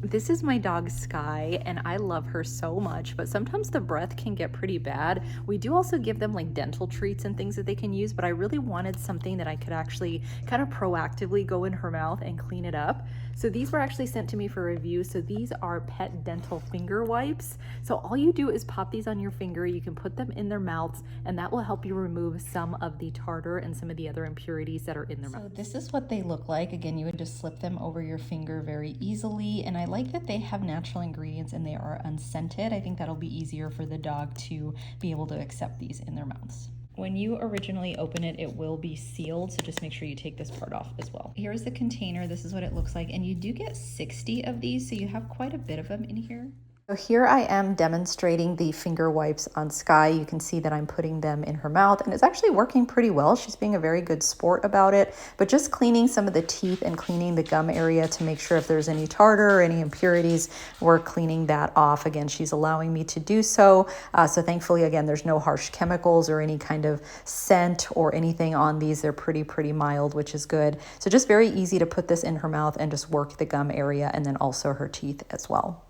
This is my dog Sky, and I love her so much, but sometimes the breath can get pretty bad. We do also give them like dental treats and things that they can use, but I really wanted something that I could actually kind of proactively go in her mouth and clean it up. So these were actually sent to me for review. So these are pet dental finger wipes. So all you do is pop these on your finger, you can put them in their mouths, and that will help you remove some of the tartar and some of the other impurities that are in their mouth. So this is what they look like. Again, you would just slip them over your finger very easily, and I like that they have natural ingredients and they are unscented. I think that'll be easier for the dog to be able to accept these in their mouths. When you originally open it, it will be sealed, so just make sure you take this part off as well. Here's the container. This is what it looks like, and you do get 60 of these, so you have quite a bit of them in here. So here I am demonstrating the finger wipes on Sky. You can see that I'm putting them in her mouth, and it's actually working pretty well. She's being a very good sport about it, but just cleaning some of the teeth and cleaning the gum area to make sure if there's any tartar or any impurities, we're cleaning that off. Again, she's allowing me to do so. So thankfully, again, there's no harsh chemicals or any kind of scent or anything on these. They're pretty mild, which is good. So just very easy to put this in her mouth and just work the gum area and then also her teeth as well.